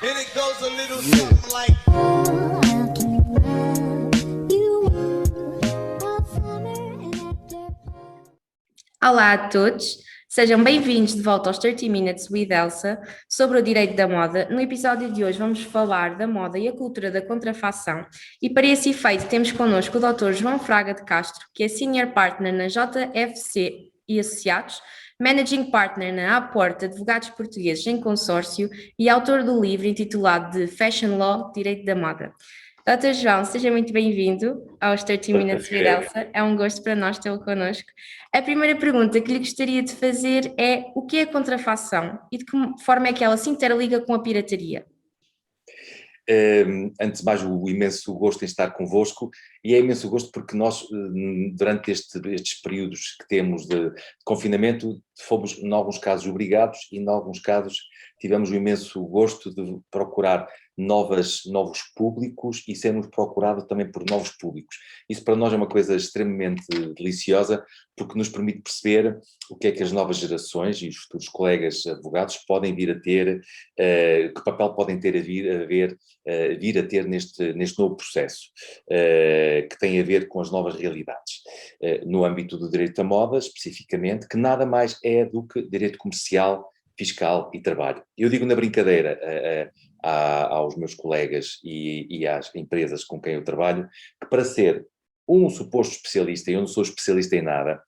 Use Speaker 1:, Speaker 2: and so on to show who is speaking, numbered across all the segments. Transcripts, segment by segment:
Speaker 1: And it goes a little something like.
Speaker 2: Olá a todos, sejam bem-vindos de volta aos 30 Minutes with Elsa sobre o direito da moda. No episódio de hoje vamos falar da moda e a cultura da contrafação e para esse efeito temos connosco o Dr. João Fraga de Castro, que é Senior Partner na JFC e Associados, Managing Partner na Aporta Advogados Portugueses em Consórcio e autor do livro intitulado de Fashion Law, Direito da Moda. Dr. João, seja muito bem-vindo aos 30 Minutes with Elsa, é um gosto para nós tê-lo connosco. A primeira pergunta que lhe gostaria de fazer é o que é a contrafação e de que forma é que ela se interliga com a pirataria?
Speaker 3: Antes de mais, o imenso gosto em estar convosco, e é imenso gosto porque nós, durante estes períodos que temos de confinamento, fomos, em alguns casos, obrigados e, em alguns casos, tivemos o imenso gosto de procurar novos públicos e sermos procurados também por novos públicos. Isso para nós é uma coisa extremamente deliciosa, porque nos permite perceber o que é que as novas gerações e os futuros colegas advogados podem vir a ter, que papel podem ter vir a ter neste novo processo, que tem a ver com as novas realidades. No âmbito do direito da moda, especificamente, que nada mais é do que direito comercial, fiscal e trabalho. Eu digo na brincadeira aos meus colegas e às empresas com quem eu trabalho, que para ser um suposto especialista, e eu não sou especialista em nada,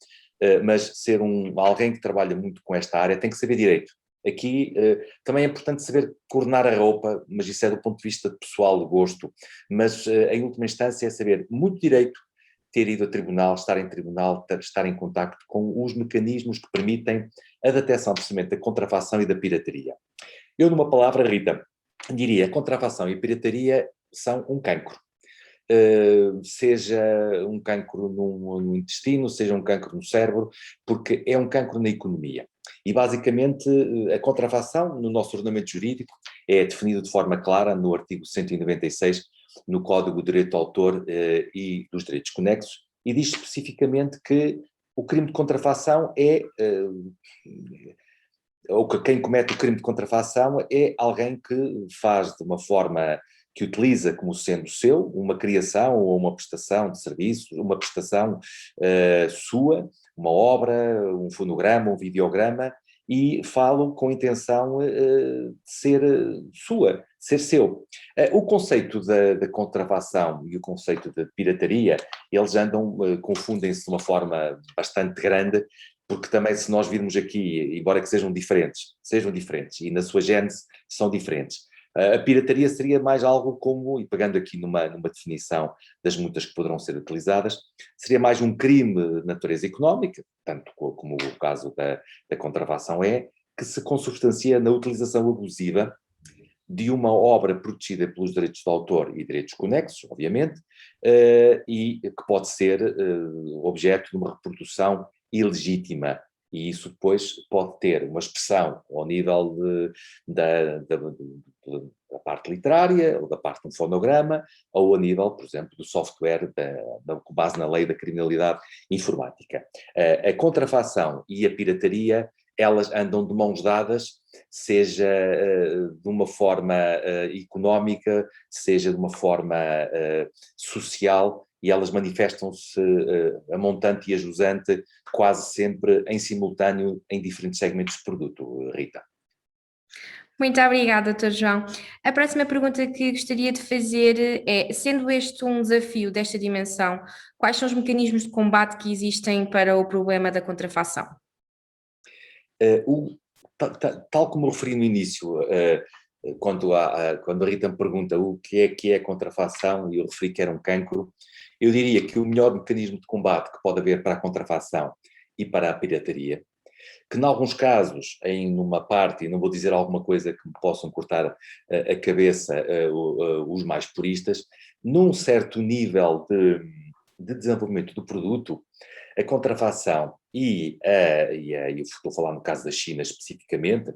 Speaker 3: mas ser alguém que trabalha muito com esta área, tem que saber direito. Aqui também é importante saber coordenar a roupa, mas isso é do ponto de vista pessoal, de gosto, mas em última instância é saber muito direito, ter ido a tribunal, estar em tribunal, estar em contacto com os mecanismos que permitem a detecção precisamente da contrafação e da pirataria. Eu, numa palavra, Rita, diria, a contrafação e a pirataria são um cancro. Seja um cancro no intestino, seja um cancro no cérebro, porque é um cancro na economia. E, basicamente, a contrafação, no nosso ordenamento jurídico, é definida de forma clara no artigo 196, no Código de Direito do Autor e dos Direitos Conexos, e diz especificamente que o crime de contrafação ou que quem comete o crime de contrafação é alguém que faz de uma forma que utiliza como sendo seu uma criação ou uma prestação de serviços, uma prestação sua, uma obra, um fonograma, um videograma, e falam com a intenção de ser sua, de ser seu. O conceito da contrafação e o conceito de pirataria, eles confundem-se de uma forma bastante grande, porque também se nós virmos aqui, embora que sejam diferentes, e na sua gênese são diferentes. A pirataria seria mais algo como, e pegando aqui numa definição das muitas que poderão ser utilizadas, seria mais um crime de natureza económica, tanto como o caso da contrafação que se consubstancia na utilização abusiva de uma obra protegida pelos direitos de autor e direitos conexos, obviamente, e que pode ser objeto de uma reprodução ilegítima. E isso depois pode ter uma expressão ao nível da parte literária, ou da parte de um fonograma, ou a nível, por exemplo, do software com base na lei da criminalidade informática. A contrafação e a pirataria, elas andam de mãos dadas, seja de uma forma económica, seja de uma forma social, e elas manifestam-se a montante e a jusante quase sempre em simultâneo em diferentes segmentos de produto, Rita.
Speaker 2: Muito obrigada, Dr. João. A próxima pergunta que gostaria de fazer é, sendo este um desafio desta dimensão, quais são os mecanismos de combate que existem para o problema da contrafação?
Speaker 3: Tal como eu referi no início, quando a Rita me pergunta o que é contrafação, e eu referi que era um cancro, eu diria que o melhor mecanismo de combate que pode haver para a contrafação e para a pirataria, que em alguns casos, numa parte, e não vou dizer alguma coisa que me possam cortar a cabeça os mais puristas, num certo nível de desenvolvimento do produto, a contrafação eu estou a falar no caso da China especificamente,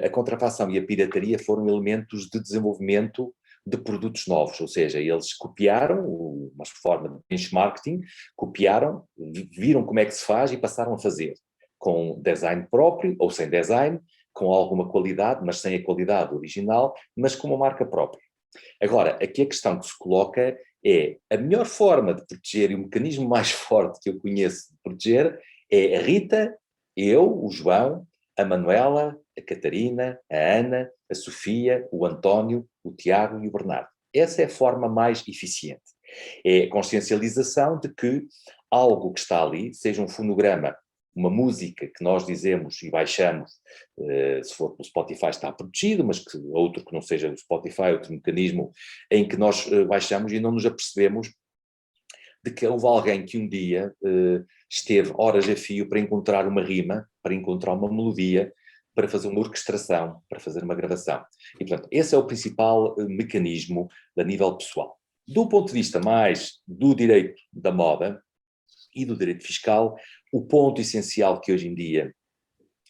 Speaker 3: a contrafação e a pirataria foram elementos de desenvolvimento de produtos novos, ou seja, eles copiaram uma forma de benchmarking, copiaram, viram como é que se faz e passaram a fazer, com design próprio ou sem design, com alguma qualidade, mas sem a qualidade original, mas com uma marca própria. Agora, aqui a questão que se coloca é a melhor forma de proteger e o mecanismo mais forte que eu conheço de proteger é a Rita, eu, o João, a Manuela, a Catarina, a Ana, a Sofia, o António, o Tiago e o Bernardo. Essa é a forma mais eficiente. É a consciencialização de que algo que está ali, seja um fonograma, uma música que nós dizemos e baixamos, se for pelo Spotify está protegido, mas que outro que não seja do Spotify, outro mecanismo em que nós baixamos e não nos apercebemos de que houve alguém que um dia esteve horas a fio para encontrar uma rima, para encontrar uma melodia, para fazer uma orquestração, para fazer uma gravação. E, portanto, esse é o principal mecanismo a nível pessoal. Do ponto de vista mais do direito da moda e do direito fiscal, o ponto essencial que hoje em dia,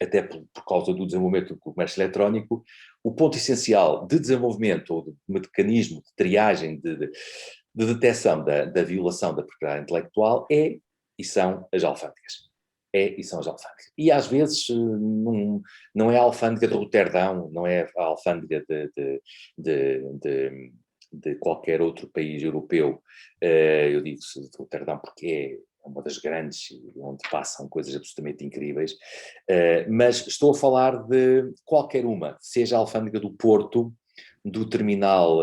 Speaker 3: até por causa do desenvolvimento do comércio eletrónico, o ponto essencial de desenvolvimento ou de mecanismo de triagem, de detecção da violação da propriedade intelectual é e são as alfândegas. E são as alfândegas. E às vezes não é a alfândega de Roterdão, não é a alfândega de qualquer outro país europeu. Eu digo de Roterdão porque é uma das grandes, onde passam coisas absolutamente incríveis, mas estou a falar de qualquer uma, seja a alfândega do Porto, do terminal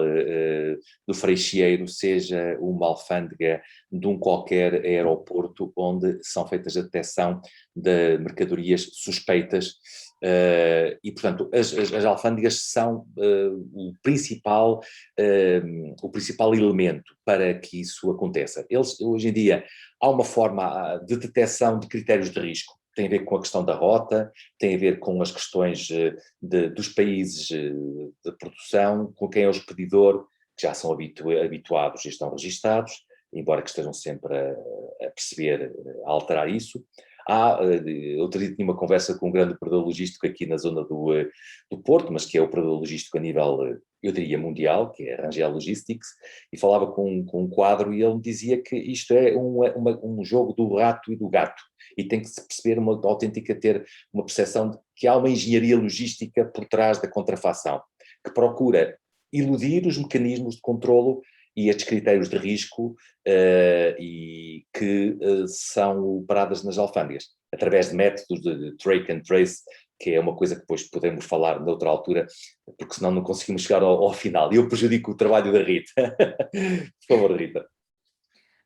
Speaker 3: do Freixeiro, seja uma alfândega de um qualquer aeroporto onde são feitas a detecção de mercadorias suspeitas e, portanto, as alfândegas são o principal elemento para que isso aconteça. Hoje em dia, há uma forma de detecção de critérios de risco. Tem a ver com a questão da rota, tem a ver com as questões dos países de produção, com quem é o expedidor, que já são habituados e estão registados, embora que estejam sempre a perceber, a alterar isso. Outro dia tinha uma conversa com um grande operador logístico aqui na zona do Porto, mas que é o operador logístico a nível, eu diria, mundial, que é a Rangel Logistics, e falava com um quadro e ele me dizia que isto é um jogo do rato e do gato, e tem que se perceber ter uma percepção de que há uma engenharia logística por trás da contrafação, que procura eludir os mecanismos de controlo e estes critérios de risco e que são operadas nas alfândegas, através de métodos de track and trace, que é uma coisa que depois podemos falar noutra altura, porque senão não conseguimos chegar ao final. E eu prejudico o trabalho da Rita. Por favor, Rita.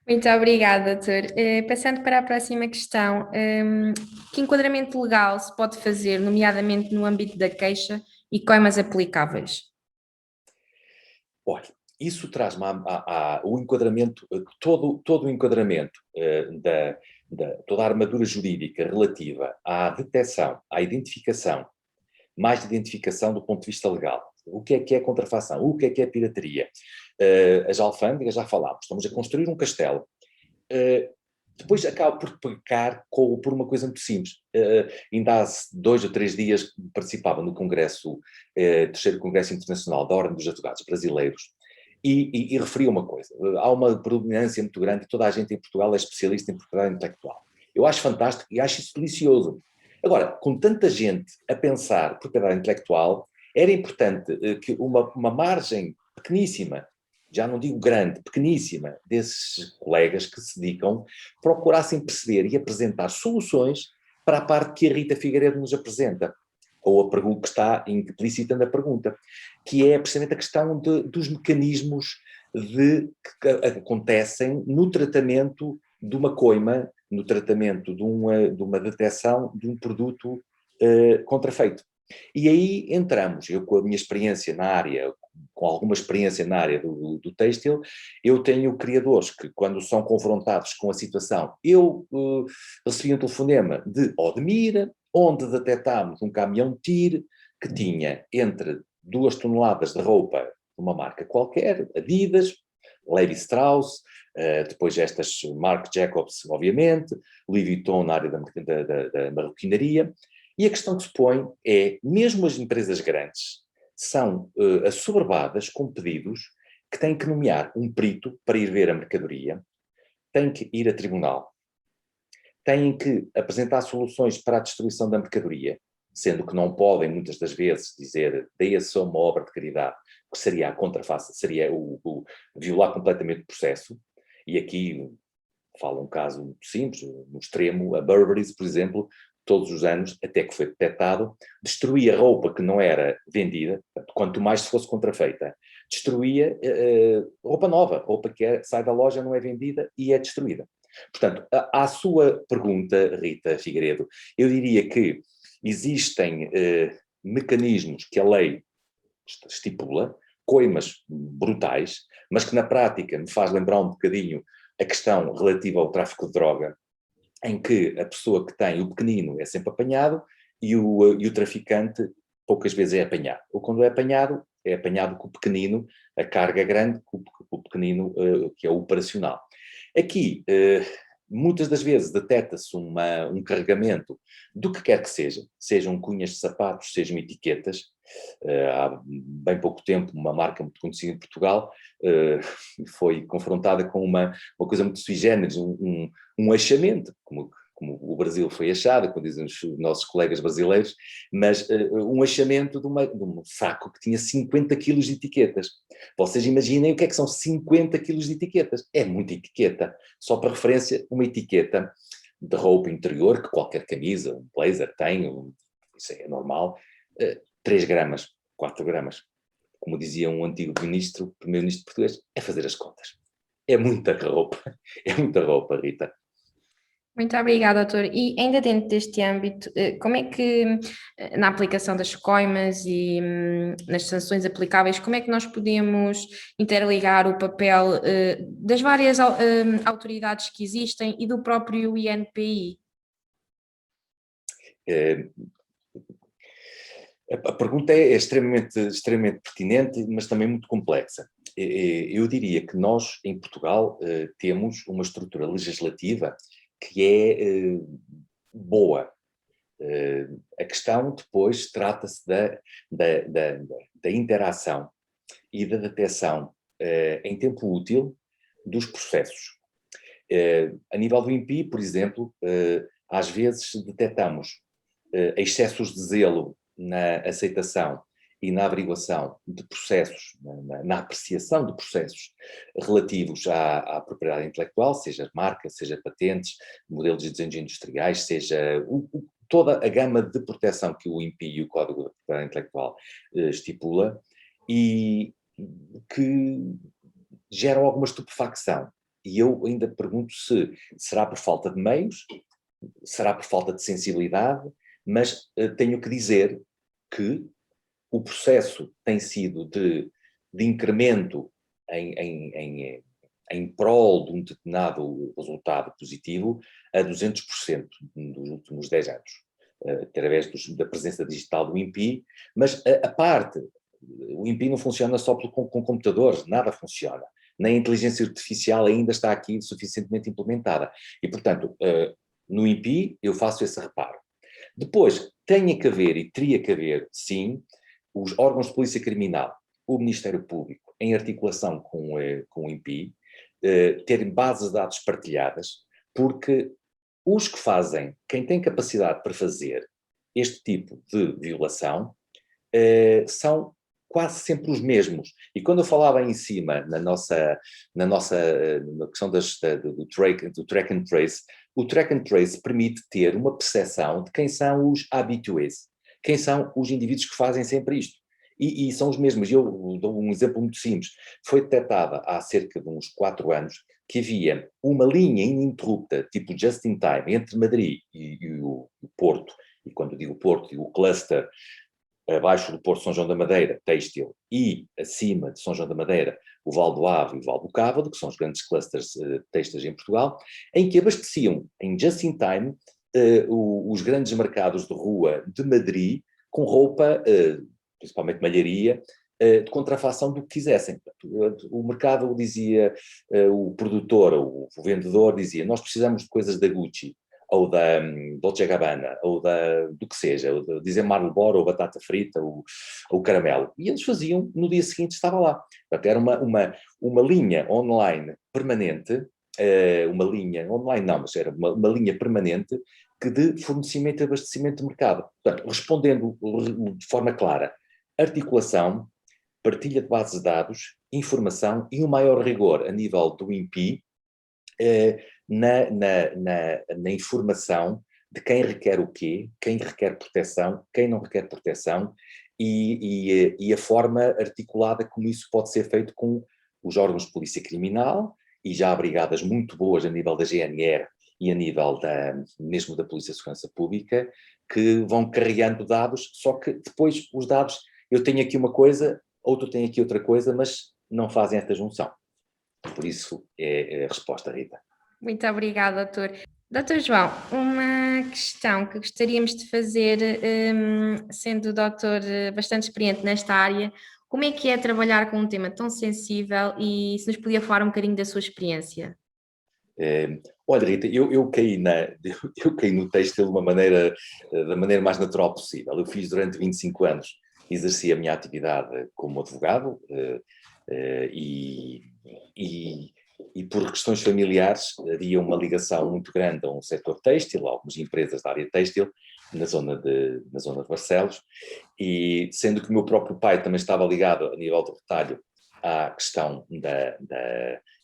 Speaker 2: Muito obrigada, doutor. Passando para a próxima questão, que enquadramento legal se pode fazer, nomeadamente no âmbito da queixa e coimas aplicáveis?
Speaker 3: Olha, isso traz-me o enquadramento, todo o enquadramento toda a armadura jurídica relativa à detecção, à identificação, mais de identificação do ponto de vista legal. O que é contrafação? O que é pirataria? As alfândegas, já falámos, estamos a construir um castelo. Depois acaba por pecar por uma coisa muito simples. Ainda há 2 ou 3 dias participava no Congresso, terceiro Congresso Internacional da Ordem dos Advogados Brasileiros, e referia uma coisa: há uma predominância muito grande, e toda a gente em Portugal é especialista em propriedade intelectual. Eu acho fantástico e acho isso delicioso. Agora, com tanta gente a pensar propriedade intelectual, era importante que uma margem pequeníssima, já não digo grande, pequeníssima, desses colegas que se dedicam, procurassem perceber e apresentar soluções para a parte que a Rita Figueiredo nos apresenta, ou a pergunta que está implícita na pergunta, que é precisamente a questão dos mecanismos que acontecem no tratamento de uma coima, no tratamento de uma detecção de um produto contrafeito. E aí entramos, eu com a minha experiência na área, com alguma experiência na área do têxtil, eu tenho criadores que, quando são confrontados com a situação, eu recebi um telefonema de Odmira, onde detectámos um caminhão TIR que tinha entre 2 toneladas de roupa de uma marca qualquer, Adidas, Levi Strauss, depois estas Marc Jacobs, obviamente, Louis Vuitton na área da marroquinaria. E a questão que se põe é, mesmo as empresas grandes são assoberbadas com pedidos que têm que nomear um perito para ir ver a mercadoria, têm que ir a tribunal, têm que apresentar soluções para a destruição da mercadoria, sendo que não podem muitas das vezes dizer dê-se só uma obra de caridade, que seria a contraface, seria o violar completamente o processo, e aqui falo um caso muito simples, no extremo, a Burberry, por exemplo, todos os anos, até que foi detectado, destruía roupa que não era vendida, quanto mais se fosse contrafeita, destruía roupa nova, roupa que sai da loja, não é vendida e é destruída. Portanto, à sua pergunta, Rita Figueiredo, eu diria que existem mecanismos que a lei estipula, coimas brutais, mas que na prática me faz lembrar um bocadinho a questão relativa ao tráfico de droga, em que a pessoa que tem o pequenino é sempre apanhado e o traficante poucas vezes é apanhado. Ou quando é apanhado com o pequenino, a carga grande, com o pequenino que é o operacional. Aqui, muitas das vezes detecta-se um carregamento do que quer que seja, sejam cunhas de sapatos, sejam etiquetas. Há bem pouco tempo, uma marca muito conhecida em Portugal foi confrontada com uma coisa muito sui generis, um achamento, como o Brasil foi achado, como dizem os nossos colegas brasileiros, mas um achamento de um saco que tinha 50 quilos de etiquetas. Vocês imaginem o que é que são 50 quilos de etiquetas. É muita etiqueta. Só para referência, uma etiqueta de roupa interior, que qualquer camisa, um blazer tem, isso é normal, 3 gramas, 4 gramas. Como dizia um antigo primeiro-ministro português, é fazer as contas. É muita roupa, Rita.
Speaker 2: Muito obrigada, doutor. E ainda dentro deste âmbito, como é que, na aplicação das coimas e nas sanções aplicáveis, como é que nós podemos interligar o papel das várias autoridades que existem e do próprio INPI?
Speaker 3: A pergunta é extremamente pertinente, mas também muito complexa. Eu diria que nós, em Portugal, temos uma estrutura legislativa que é boa. A questão depois trata-se da interação e da detecção em tempo útil dos processos. A nível do INPI, por exemplo, às vezes detectamos excessos de zelo na aceitação e na averiguação de processos, na apreciação de processos relativos à propriedade intelectual, seja marca, seja patentes, modelos de desenhos industriais, seja toda a gama de proteção que o INPI e o Código da Propriedade Intelectual estipula, e que geram alguma estupefacção. E eu ainda pergunto se será por falta de meios, será por falta de sensibilidade, mas tenho que dizer que o processo tem sido de incremento em prol de um determinado resultado positivo a 200% nos últimos 10 anos, através da presença digital do INPI, mas a parte, o INPI não funciona só com computadores, nada funciona. Nem a inteligência artificial ainda está aqui suficientemente implementada. E, portanto, no INPI eu faço esse reparo. Depois, teria que haver, sim, os órgãos de polícia criminal, o Ministério Público, em articulação com o INPI, terem bases de dados partilhadas, porque os que fazem, quem tem capacidade para fazer este tipo de violação, são quase sempre os mesmos. E quando eu falava aí em cima, na questão do track and trace, o track and trace permite ter uma percepção de quem são os habitués, quem são os indivíduos que fazem sempre isto. E são os mesmos. Eu dou um exemplo muito simples. Foi detectada há cerca de uns 4 anos que havia uma linha ininterrupta, tipo just in time, entre Madrid e o Porto. E quando digo Porto, digo o cluster abaixo do Porto São João da Madeira, têxtil, e acima de São João da Madeira, o Val do Ave e o Val do Cávado, que são os grandes clusters têxteis em Portugal, em que abasteciam em just in time os grandes mercados de rua de Madrid com roupa, principalmente malharia, de contrafação do que quisessem. O mercado dizia, o produtor, o vendedor dizia, nós precisamos de coisas da Gucci, ou da Dolce & Gabbana, ou do que seja, ou dizer Marlboro, ou batata frita, ou caramelo. E eles faziam, no dia seguinte estava lá. Portanto, era uma linha online permanente, uma linha online não, mas era uma linha permanente de fornecimento e abastecimento de mercado. Portanto, respondendo de forma clara, articulação, partilha de bases de dados, informação e um maior rigor a nível do INPI na informação de quem requer o quê, quem requer proteção, quem não requer proteção e a forma articulada como isso pode ser feito com os órgãos de polícia criminal e já há brigadas muito boas a nível da GNR e a nível mesmo da Polícia de Segurança Pública, que vão carregando dados, só que depois os dados, eu tenho aqui uma coisa, outro tem aqui outra coisa, mas não fazem esta junção. Por isso é a resposta, Rita.
Speaker 2: Muito obrigada, doutor. Doutor João, uma questão que gostaríamos de fazer, sendo o doutor bastante experiente nesta área, como é que é trabalhar com um tema tão sensível e se nos podia falar um bocadinho da sua experiência?
Speaker 3: Olha, Rita, eu caí no têxtil da maneira mais natural possível. Eu fiz durante 25 anos, exerci a minha atividade como advogado e por questões familiares havia uma ligação muito grande a um setor têxtil, a algumas empresas da área têxtil, na zona de Barcelos, e sendo que o meu próprio pai também estava ligado a nível do retalho à questão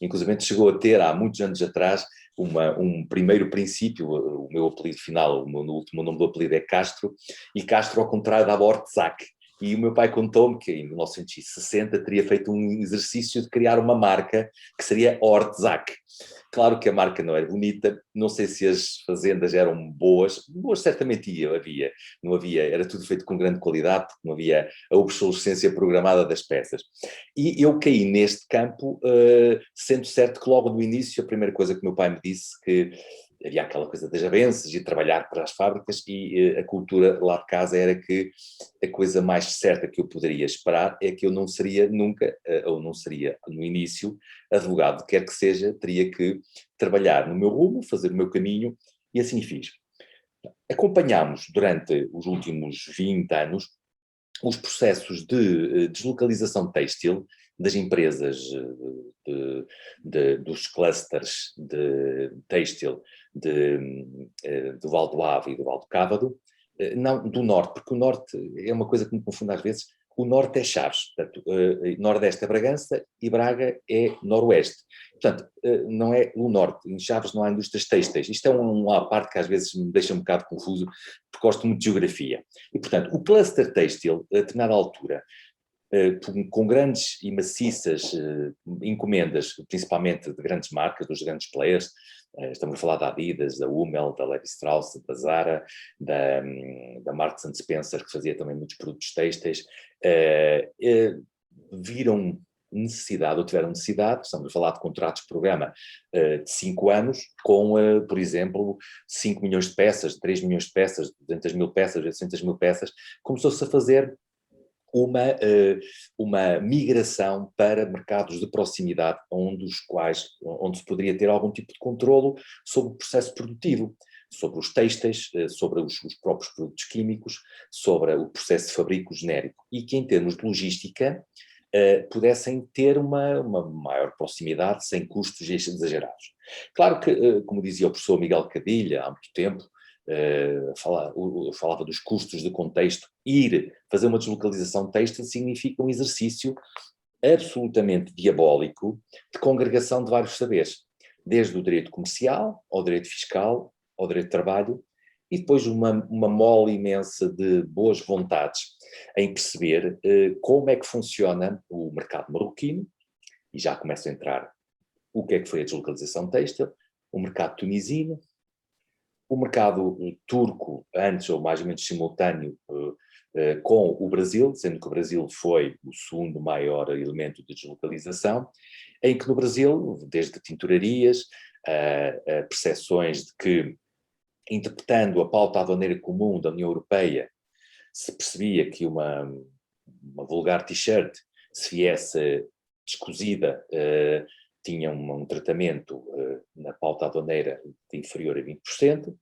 Speaker 3: inclusive chegou a ter, há muitos anos atrás, um primeiro princípio, o meu apelido final, o último nome do apelido é Castro, e Castro ao contrário dava Ortzac. E o meu pai contou-me que em 1960 teria feito um exercício de criar uma marca que seria Ortzac. Claro que a marca não era bonita, não sei se as fazendas eram boas certamente havia, não havia, era tudo feito com grande qualidade, porque não havia a obsolescência programada das peças. E eu caí neste campo, sendo certo que logo no início a primeira coisa que o meu pai me disse que havia aquela coisa das avanças e trabalhar para as fábricas e a cultura lá de casa era que a coisa mais certa que eu poderia esperar é que eu não seria nunca, ou não seria no início, advogado, quer que seja, teria que trabalhar no meu rumo, fazer o meu caminho e assim fiz. Acompanhámos durante os últimos 20 anos os processos de deslocalização têxtil das empresas dos clusters de têxtil do Val do Ave e do Val do Cávado, não do Norte, porque o Norte é uma coisa que me confunde às vezes, o Norte é Chaves, portanto, Nordeste é Bragança e Braga é Noroeste. Portanto, não é o Norte, em Chaves não há indústrias têxteis. Isto é uma parte que às vezes me deixa um bocado confuso, porque gosto muito de geografia. E, portanto, o cluster têxtil, a determinada altura, com grandes e maciças encomendas, principalmente de grandes marcas, dos grandes players, estamos a falar da Adidas, da Hummel, da Levi Strauss, da Zara, da Marks & Spencer, que fazia também muitos produtos têxteis, viram necessidade, ou tiveram necessidade, estamos a falar de contratos de programa de 5 anos, com, por exemplo, 5 milhões de peças, 3 milhões de peças, 200 mil peças, 800 mil peças, começou-se a fazer uma migração para mercados de proximidade onde se poderia ter algum tipo de controlo sobre o processo produtivo, sobre os têxteis, sobre os próprios produtos químicos, sobre o processo de fabrico genérico e que em termos de logística pudessem ter uma maior proximidade sem custos exagerados. Claro que, como dizia o professor Miguel Cadilha há muito tempo, falava dos custos de contexto, ir fazer uma deslocalização têxtil significa um exercício absolutamente diabólico de congregação de vários saberes, desde o direito comercial, ao direito fiscal, ao direito de trabalho, e depois uma mole imensa de boas vontades em perceber como é que funciona o mercado marroquino, e já começa a entrar o que é que foi a deslocalização têxtil, o mercado tunisino, o mercado turco, antes ou mais ou menos simultâneo com o Brasil, sendo que o Brasil foi o segundo maior elemento de deslocalização, em que no Brasil, desde tinturarias, percepções de que, interpretando a pauta aduaneira comum da União Europeia, se percebia que uma vulgar t-shirt, se viesse descozida, tinha um tratamento na pauta aduaneira de inferior a 20%,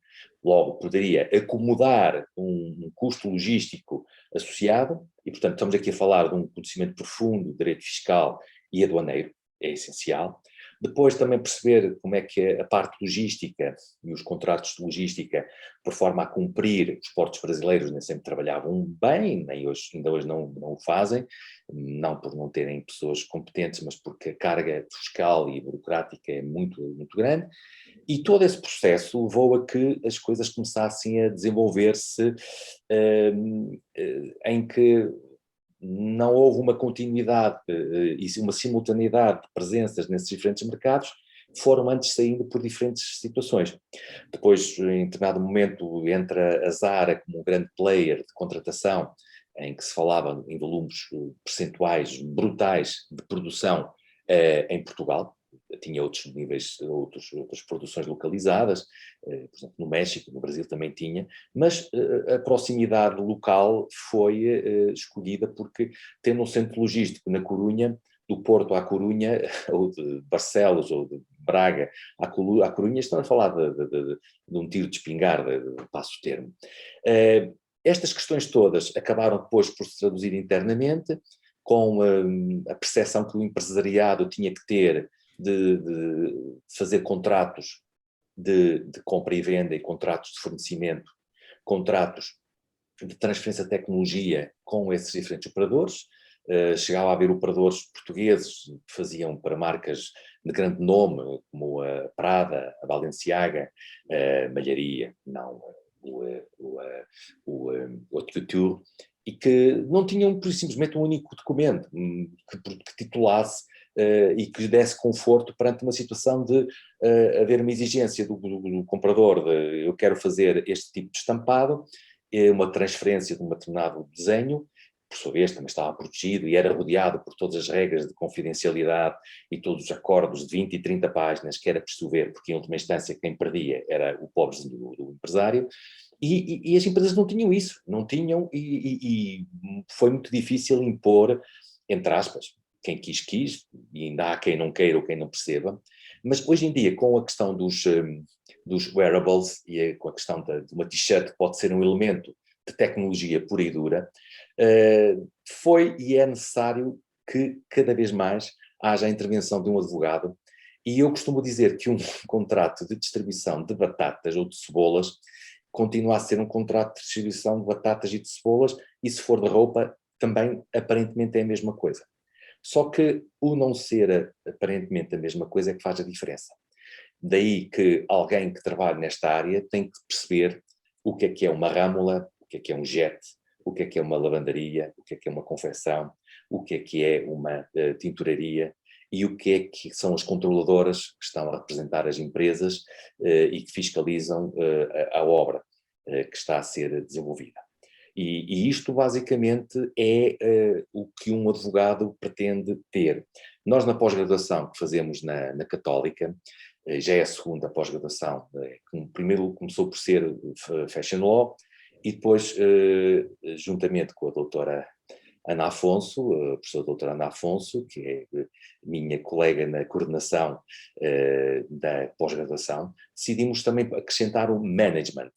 Speaker 3: logo poderia acomodar um custo logístico associado, e portanto estamos aqui a falar de um conhecimento profundo de direito fiscal e aduaneiro, é essencial. Depois também perceber como é que a parte logística e os contratos de logística, por forma a cumprir, os portos brasileiros nem sempre trabalhavam bem, nem hoje, ainda hoje não o fazem, não por não terem pessoas competentes, mas porque a carga fiscal e burocrática é muito, muito grande. E todo esse processo levou a que as coisas começassem a desenvolver-se em que não houve uma continuidade e uma simultaneidade de presenças nesses diferentes mercados, foram antes saindo por diferentes situações. Depois, em determinado momento, entra a Zara como um grande player de contratação, em que se falava em volumes percentuais brutais de produção em Portugal. Tinha outros níveis, outras produções localizadas, por exemplo, no México, no Brasil também tinha, mas a proximidade local foi escolhida porque, tendo um centro logístico na Corunha, do Porto à Corunha, ou de Barcelos, ou de Braga à Corunha, estão a falar de um tiro de espingarda, passo o termo. Estas questões todas acabaram depois por se traduzir internamente, com a percepção que o empresariado tinha que ter de fazer contratos de compra e venda e contratos de fornecimento, contratos de transferência de tecnologia com esses diferentes operadores. Chegava a haver operadores portugueses que faziam para marcas de grande nome, como a Prada, a Balenciaga, a Malharia, não, o Couture, e que não tinham simplesmente um único documento que titulasse e que lhe desse conforto perante uma situação de haver uma exigência do comprador de eu quero fazer este tipo de estampado, uma transferência de um determinado desenho, por sua vez também estava protegido e era rodeado por todas as regras de confidencialidade e todos os acordos de 20 e 30 páginas que era preciso ver, porque em última instância quem perdia era o pobrezinho do empresário. E as empresas não tinham isso, não tinham, e foi muito difícil impor, entre aspas, quem quis, e ainda há quem não queira ou quem não perceba, mas hoje em dia, com a questão dos wearables e com a questão de uma t-shirt que pode ser um elemento de tecnologia pura e dura, foi e é necessário que cada vez mais haja a intervenção de um advogado, e eu costumo dizer que um contrato de distribuição de batatas ou de cebolas continua a ser um contrato de distribuição de batatas e de cebolas, e se for de roupa, também aparentemente é a mesma coisa. Só que o não ser aparentemente a mesma coisa é que faz a diferença. Daí que alguém que trabalha nesta área tem que perceber o que é uma râmula, o que é um jet, o que é uma lavandaria, o que é uma confecção, o que é uma tinturaria, e o que é que são as controladoras que estão a representar as empresas e que fiscalizam a obra que está a ser desenvolvida. E isto basicamente é o que um advogado pretende ter. Nós na pós-graduação que fazemos na Católica, já é a segunda pós-graduação, primeiro começou por ser Fashion Law e depois, juntamente com a doutora Ana Afonso, a professora doutora Ana Afonso, que é minha colega na coordenação da pós-graduação, decidimos também acrescentar o management,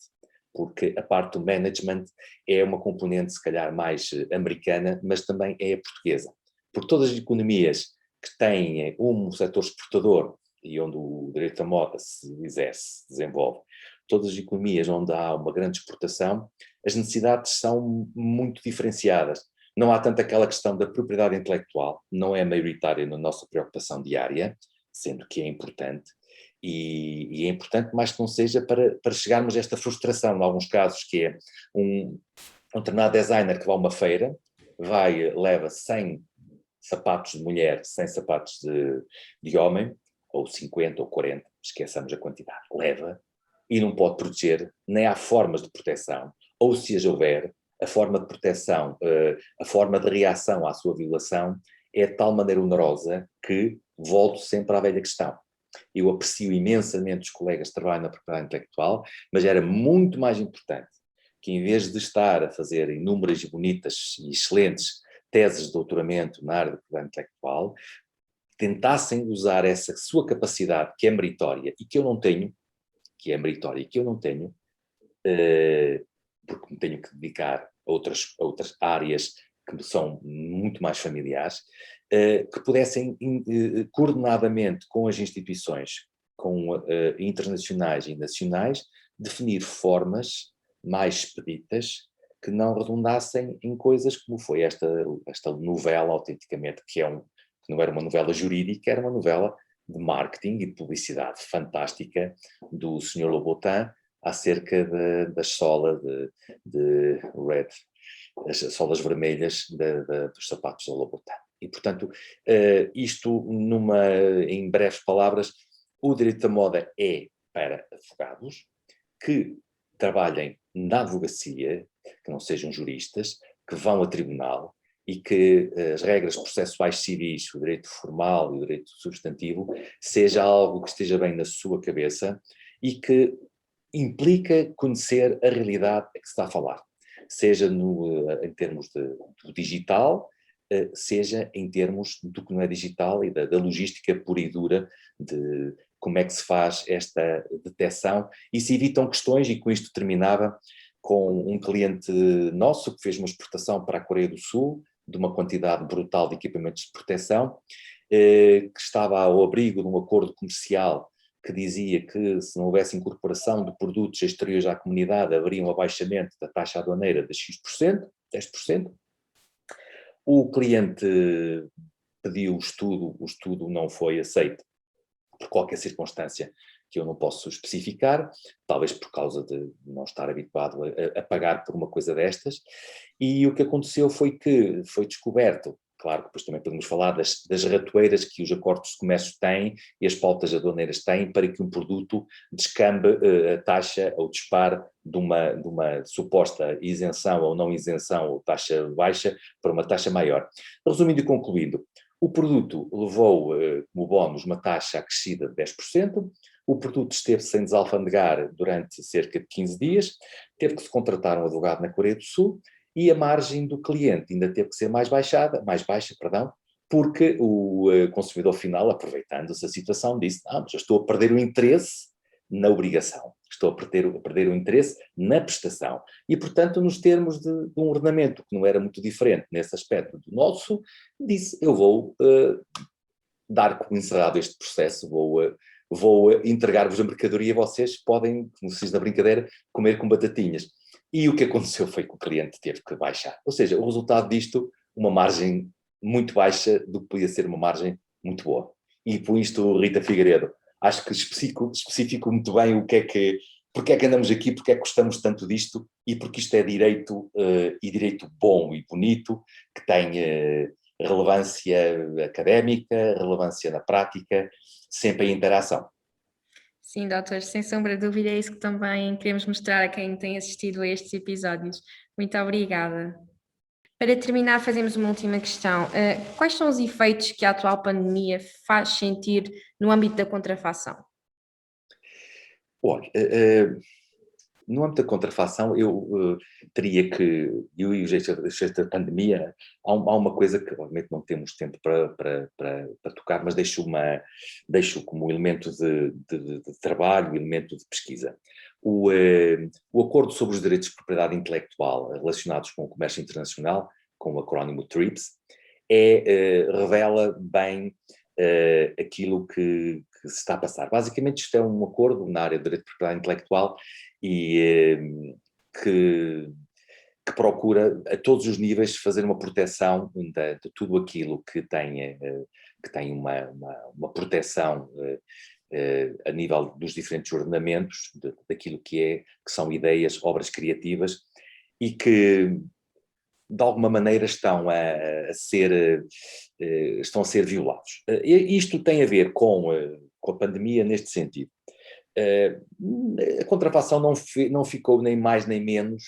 Speaker 3: porque a parte do management é uma componente se calhar mais americana, mas também é portuguesa. Porque todas as economias que têm um setor exportador e onde o direito da moda se exerce, se desenvolve, todas as economias onde há uma grande exportação, as necessidades são muito diferenciadas. Não há tanto aquela questão da propriedade intelectual, não é maioritária na nossa preocupação diária, sendo que é importante, e é importante mais que não seja para chegarmos a esta frustração, em alguns casos, que é um determinado designer que vai a uma feira, leva 100 sapatos de mulher, 100 sapatos de homem, ou 50 ou 40, esqueçamos a quantidade, leva, e não pode proteger, nem há formas de proteção, ou se as houver, a forma de proteção, a forma de reação à sua violação é de tal maneira onerosa que volto sempre à velha questão. Eu aprecio imensamente os colegas que trabalham na propriedade intelectual, mas era muito mais importante que, em vez de estar a fazer inúmeras e bonitas e excelentes teses de doutoramento na área da propriedade intelectual, tentassem usar essa sua capacidade, que é meritória e que eu não tenho, porque me tenho que dedicar a outras áreas que são muito mais familiares, que pudessem coordenadamente com as instituições internacionais e nacionais definir formas mais expeditas que não redundassem em coisas como foi esta novela autenticamente, que não era uma novela jurídica, era uma novela de marketing e de publicidade fantástica do Sr. Louboutin acerca da sola de Red, as solas vermelhas dos sapatos da Louboutin. E, portanto, isto, em breves palavras, o direito da moda é para advogados que trabalhem na advocacia, que não sejam juristas, que vão a tribunal e que as regras processuais civis, o direito formal e o direito substantivo, seja algo que esteja bem na sua cabeça e que implica conhecer a realidade a que se está a falar, seja em termos do digital, seja em termos do que não é digital e da logística pura e dura de como é que se faz esta detecção, e se evitam questões, e com isto terminava, com um cliente nosso que fez uma exportação para a Coreia do Sul, de uma quantidade brutal de equipamentos de proteção, que estava ao abrigo de um acordo comercial que dizia que se não houvesse incorporação de produtos exteriores à comunidade, haveria um abaixamento da taxa aduaneira de X%, 10%. O cliente pediu o estudo não foi aceito por qualquer circunstância que eu não posso especificar, talvez por causa de não estar habituado a pagar por uma coisa destas, e o que aconteceu foi que foi descoberto, claro que depois também podemos falar das ratoeiras que os acordos de comércio têm e as pautas aduaneiras têm para que um produto descambe a taxa ou dispare de uma suposta isenção ou não isenção ou taxa baixa para uma taxa maior. Resumindo e concluindo, o produto levou como bónus uma taxa acrescida de 10%, o produto esteve sem desalfandegar durante cerca de 15 dias, teve que se contratar um advogado na Coreia do Sul e a margem do cliente ainda teve que ser mais baixa, porque o consumidor final, aproveitando-se da situação, disse: mas eu estou a perder o interesse na obrigação, estou a perder o interesse na prestação. E, portanto, nos termos de um ordenamento que não era muito diferente nesse aspecto do nosso, disse: eu vou dar como encerrado este processo, vou entregar-vos a mercadoria, vocês podem, como se diz na brincadeira, comer com batatinhas. E o que aconteceu foi que o cliente teve que baixar. Ou seja, o resultado disto, uma margem muito baixa do que podia ser uma margem muito boa. E por isto, Rita Figueiredo, acho que especifico muito bem porque é que andamos aqui, porque é que gostamos tanto disto e porque isto é direito, e direito bom e bonito, que tem relevância académica, relevância na prática, sempre em interação.
Speaker 2: Sim, doutor, sem sombra de dúvida, é isso que também queremos mostrar a quem tem assistido a estes episódios. Muito obrigada. Para terminar, fazemos uma última questão. Quais são os efeitos que a atual pandemia faz sentir no âmbito da contrafação?
Speaker 3: Olha, no âmbito da contrafação, eu e o jeito da pandemia, há uma coisa que obviamente não temos tempo para tocar, mas deixo como elemento de trabalho, elemento de pesquisa. O acordo sobre os direitos de propriedade intelectual relacionados com o comércio internacional, com o acrónimo TRIPS, revela bem aquilo que se está a passar. Basicamente, isto é um acordo na área do direito de propriedade intelectual e que procura a todos os níveis fazer uma proteção de tudo aquilo que tem uma proteção a nível dos diferentes ordenamentos, daquilo que são ideias, obras criativas, e que de alguma maneira estão a ser violados. Isto tem a ver com a pandemia neste sentido. A contrafação não ficou nem mais nem menos,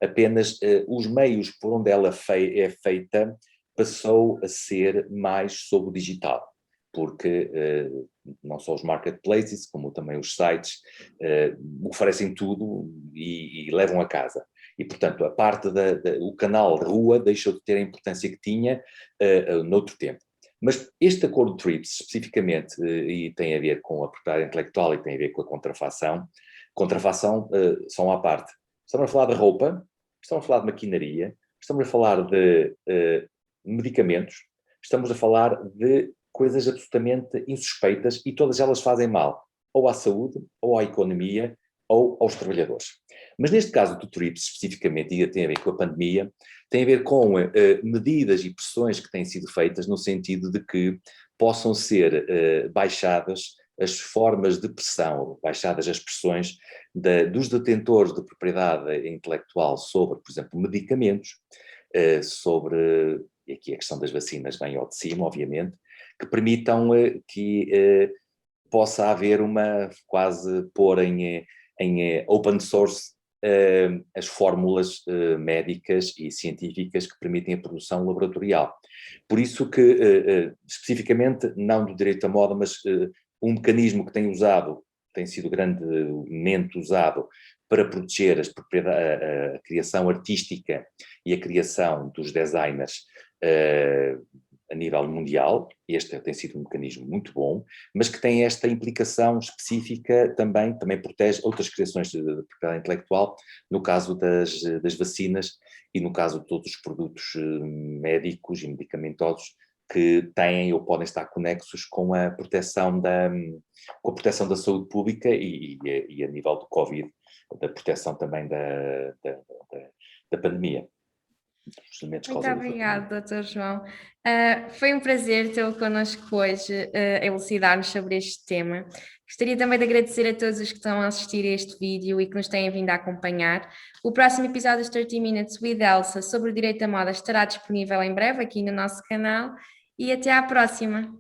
Speaker 3: apenas os meios por onde ela é feita passou a ser mais sobre o digital, porque não só os marketplaces, como também os sites oferecem tudo e levam a casa. E, portanto, a parte o canal de rua deixou de ter a importância que tinha noutro tempo. Mas este acordo de TRIPS, especificamente, e tem a ver com a propriedade intelectual e tem a ver com a contrafação são à parte. Estamos a falar de roupa, estamos a falar de maquinaria, estamos a falar de medicamentos, estamos a falar de coisas absolutamente insuspeitas e todas elas fazem mal, ou à saúde, ou à economia, ou aos trabalhadores. Mas neste caso do TRIPS, especificamente, e tem a ver com a pandemia, tem a ver com medidas e pressões que têm sido feitas no sentido de que possam ser baixadas as formas de pressão, baixadas as pressões dos detentores de propriedade intelectual sobre, por exemplo, medicamentos, sobre, e aqui a questão das vacinas vem ao de cima, obviamente, que permitam que possa haver quase pôr em open source as fórmulas médicas e científicas que permitem a produção laboratorial. Por isso que, especificamente, não do direito à moda, mas um mecanismo que tem sido grandemente usado para proteger a criação artística e a criação dos designers a nível mundial. Este tem sido um mecanismo muito bom, mas que tem esta implicação específica também protege outras criações de propriedade intelectual, no caso das vacinas e no caso de todos os produtos médicos e medicamentosos que têm ou podem estar conexos com a proteção da saúde pública e a nível do Covid, da proteção também da pandemia.
Speaker 2: Muito obrigado, Dr. João. Foi um prazer tê-lo connosco hoje a elucidar-nos sobre este tema. Gostaria também de agradecer a todos os que estão a assistir a este vídeo e que nos têm vindo a acompanhar. O próximo episódio dos 30 Minutes with Elsa sobre o direito à moda estará disponível em breve aqui no nosso canal e até à próxima.